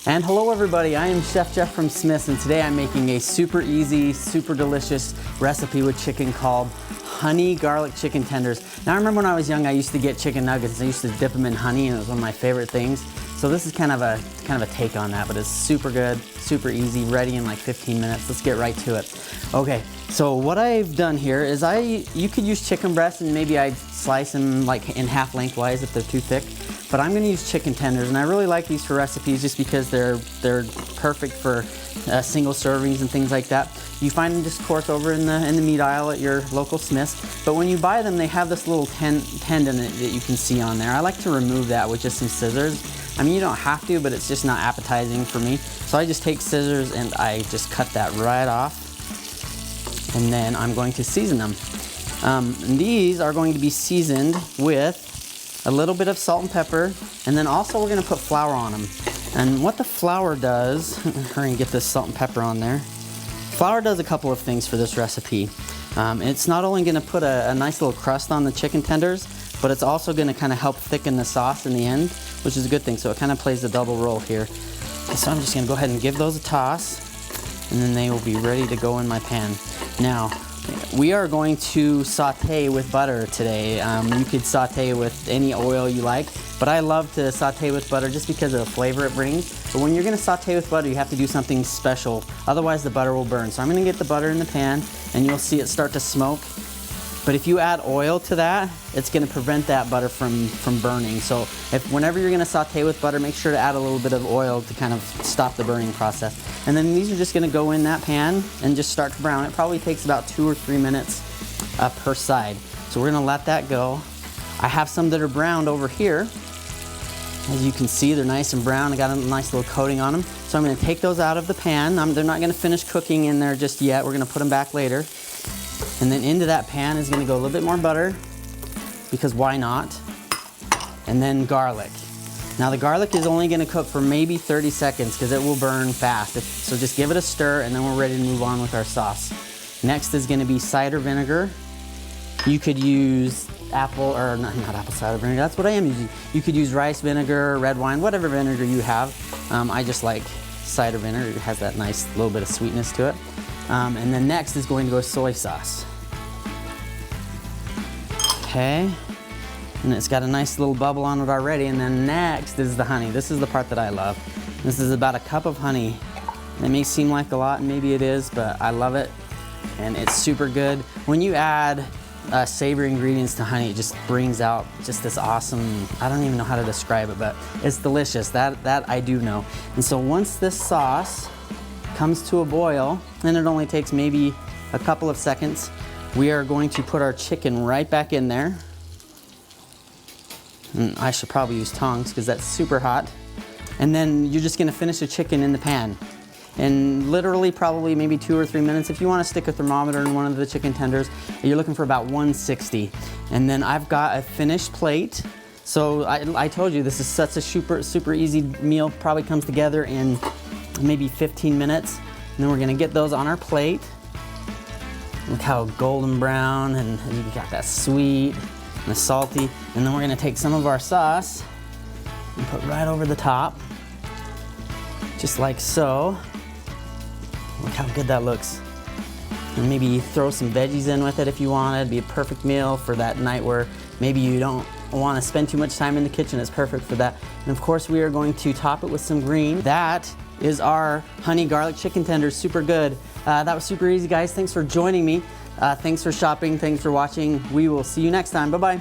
And hello everybody, I am Chef Jeff from Smith's, and today I'm making a super easy, super delicious recipe with chicken called honey garlic chicken tenders. Now I remember when I was young I used to get chicken nuggets. I used to dip them in honey and it was one of my favorite things. So this is kind of a take on that, but it's super good, super easy, ready in like 15 minutes. Let's get right to it. Okay, so what I've done here is you could use chicken breasts and maybe I'd slice them like in half lengthwise if they're too thick. But I'm gonna use chicken tenders, and I really like these for recipes just because they're perfect for single servings and things like that. You find them just, of course, over in the meat aisle at your local Smith's. But when you buy them, they have this little tendon that you can see on there. I like to remove that with just some scissors. I mean, you don't have to, but it's just not appetizing for me. So I just take scissors and I just cut that right off. And then I'm going to season them. And these are going to be seasoned with a little bit of salt and pepper, and then also we're gonna put flour on them. And what the flour does, hurry and get this salt and pepper on there. Flour does a couple of things for this recipe. It's not only gonna put a nice little crust on the chicken tenders, but it's also gonna kind of help thicken the sauce in the end, which is a good thing. So it kind of plays the double role here. So I'm just gonna go ahead and give those a toss, and then they will be ready to go in my pan. Now, we are going to saute with butter today. You could saute with any oil you like, but I love to saute with butter just because of the flavor it brings. But when you're gonna saute with butter, you have to do something special. Otherwise the butter will burn. So I'm gonna get the butter in the pan and you'll see it start to smoke. But if you add oil to that, it's gonna prevent that butter from burning. So whenever you're gonna saute with butter, make sure to add a little bit of oil to kind of stop the burning process. And then these are just gonna go in that pan and just start to brown. It probably takes about 2 or 3 minutes per side. So we're gonna let that go. I have some that are browned over here. As you can see, they're nice and brown. I got a nice little coating on them. So I'm gonna take those out of the pan. They're not gonna finish cooking in there just yet. We're gonna put them back later. And then into that pan is gonna go a little bit more butter, because why not? And then garlic. Now the garlic is only gonna cook for maybe 30 seconds because it will burn fast. So just give it a stir and then we're ready to move on with our sauce. Next is gonna be cider vinegar. You could use apple, or not apple cider vinegar, that's what I am using. You could use rice vinegar, red wine, whatever vinegar you have. I just like cider vinegar. It has that nice little bit of sweetness to it. And then next is going to go soy sauce. Okay, and it's got a nice little bubble on it already. And then next is the honey. This is the part that I love. This is about a cup of honey. It may seem like a lot, and maybe it is, but I love it, and it's super good. When you add savory ingredients to honey, it just brings out just this awesome, I don't even know how to describe it, but it's delicious. That I do know. And so once this sauce comes to a boil, and it only takes maybe a couple of seconds, we are going to put our chicken right back in there. And I should probably use tongs because that's super hot. And then you're just gonna finish the chicken in the pan. And literally probably maybe 2 or 3 minutes. If you wanna stick a thermometer in one of the chicken tenders, you're looking for about 160. And then I've got a finished plate. So I told you this is such a super easy meal, probably comes together in maybe 15 minutes. And then we're gonna get those on our plate. Look how golden brown, and you got that sweet and the salty. And then we're gonna take some of our sauce and put right over the top, just like so. Look how good that looks. And maybe throw some veggies in with it if you want. It'd be a perfect meal for that night where maybe you don't want to spend too much time in the kitchen. It's perfect for that. And of course we are going to top it with some green. That is our honey garlic chicken tenders, super good. That was super easy, guys. Thanks for joining me. Thanks for shopping, thanks for watching. We will see you next time, bye-bye.